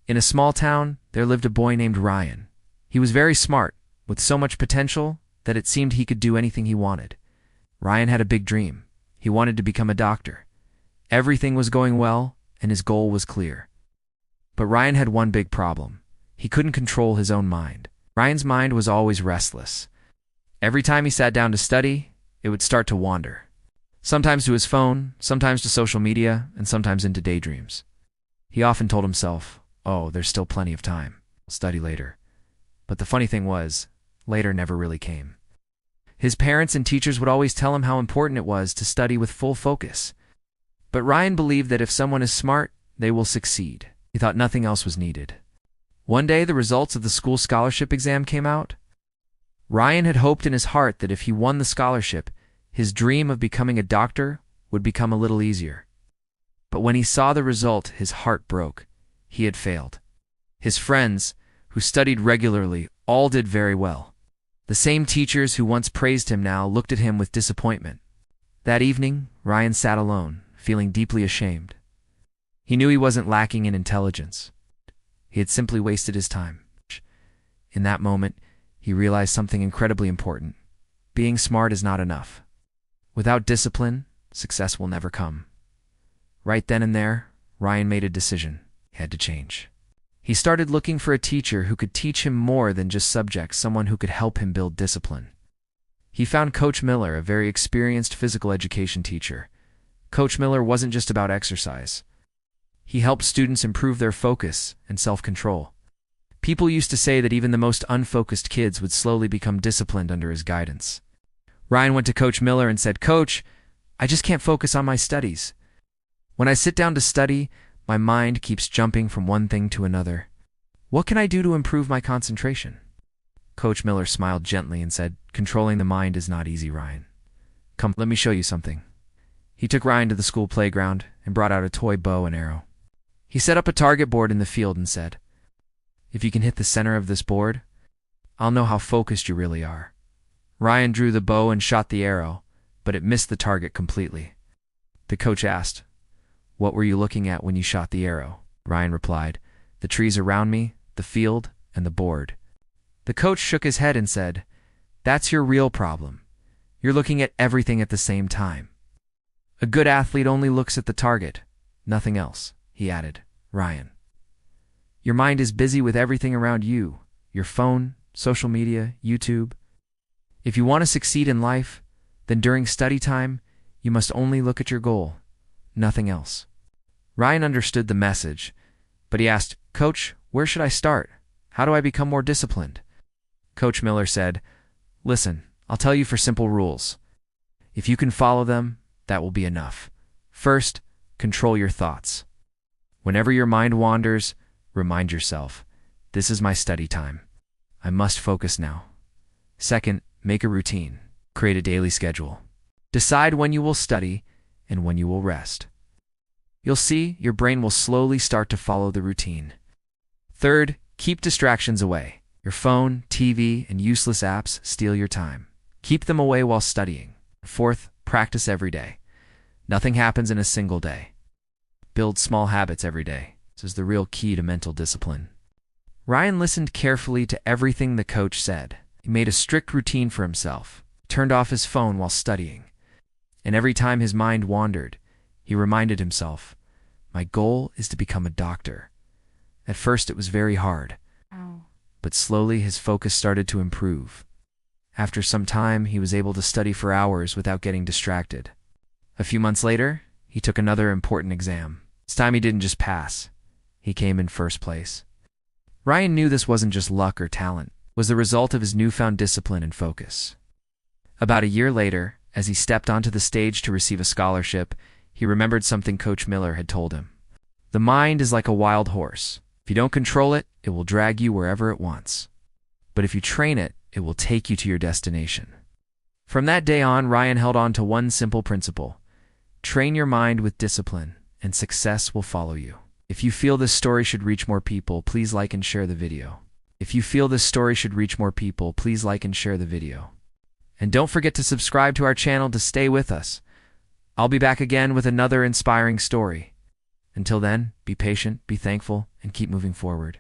In a small town, there lived a boy named Ryan. He was very smart, with so much potential that it seemed he could do anything he wanted. Ryan had a big dream. He wanted to become a doctor. Everything was going well, and his goal was clear. But Ryan had one big problem. He couldn't control his own mind. Ryan's mind was always restless. Every time he sat down to study, it would start to wander. Sometimes to his phone, sometimes to social media, and sometimes into daydreams. He often told himself, "Oh, there's still plenty of time. I'll study later." But the funny thing was, later never really came. His parents and teachers would always tell him how important it was to study with full focus. But Ryan believed that if someone is smart, they will succeed. He thought nothing else was needed. One day, the results of the school scholarship exam came out. Ryan had hoped in his heart that if he won the scholarship, his dream of becoming a doctor would become a little easier. But when he saw the result, his heart broke. He had failed. His friends, who studied regularly, all did very well. The same teachers who once praised him now looked at him with disappointment. That evening, Ryan sat alone, feeling deeply ashamed. He knew he wasn't lacking in intelligence. He had simply wasted his time. In that moment, he realized something incredibly important. Being smart is not enough. Without discipline, success will never come. Right then and there, Ryan made a decision. He had to change. He started looking for a teacher who could teach him more than just subjects, someone who could help him build discipline. He found Coach Miller, a very experienced physical education teacher. Coach Miller wasn't just about exercise. He helped students improve their focus and self-control. People used to say that even the most unfocused kids would slowly become disciplined under his guidance. Ryan went to Coach Miller and said, "Coach, I just can't focus on my studies. When I sit down to study, my mind keeps jumping from one thing to another. What can I do to improve my concentration?" Coach Miller smiled gently and said, "Controlling the mind is not easy, Ryan. Come, let me show you something." He took Ryan to the school playground and brought out a toy bow and arrow. He set up a target board in the field and said, "If you can hit the center of this board, I'll know how focused you really are." Ryan drew the bow and shot the arrow, but it missed the target completely. The coach asked, "What were you looking at when you shot the arrow?" Ryan replied, "The trees around me, the field, and the board." The coach shook his head and said, "That's your real problem. You're looking at everything at the same time. A good athlete only looks at the target, nothing else," he added. "Ryan, your mind is busy with everything around you, your phone, social media, YouTube. If you want to succeed in life, then during study time, you must only look at your goal, nothing else." Ryan understood the message, but he asked, "Coach, where should I start? How do I become more disciplined?" Coach Miller said, "Listen, I'll tell you 4 simple rules. If you can follow them, that will be enough. First, control your thoughts. Whenever your mind wanders, remind yourself, this is my study time. I must focus now. Second, make a routine. Create a daily schedule. Decide when you will study and when you will rest. You'll see your brain will slowly start to follow the routine. Third, keep distractions away. Your phone, TV, and useless apps steal your time. Keep them away while studying. Fourth, practice every day. Nothing happens in a single day. Build small habits every day. This is the real key to mental discipline." Ryan listened carefully to everything the coach said. He made a strict routine for himself, turned off his phone while studying. And every time his mind wandered, he reminded himself, "My goal is to become a doctor." At first it was very hard, but slowly his focus started to improve. After some time, he was able to study for hours without getting distracted. A few months later, he took another important exam. This time he didn't just pass. He came in first place. Ryan knew this wasn't just luck or talent. It was the result of his newfound discipline and focus. About a year later, as he stepped onto the stage to receive a scholarship, he remembered something Coach Miller had told him. "The mind is like a wild horse. If you don't control it, it will drag you wherever it wants. But if you train it, it will take you to your destination." From that day on, Ryan held on to one simple principle. Train your mind with discipline, and success will follow you. If you feel this story should reach more people, please like and share the video. If you feel this story should reach more people, please like and share the video. And don't forget to subscribe to our channel to stay with us. I'll be back again with another inspiring story. Until then, be patient, be thankful, and keep moving forward.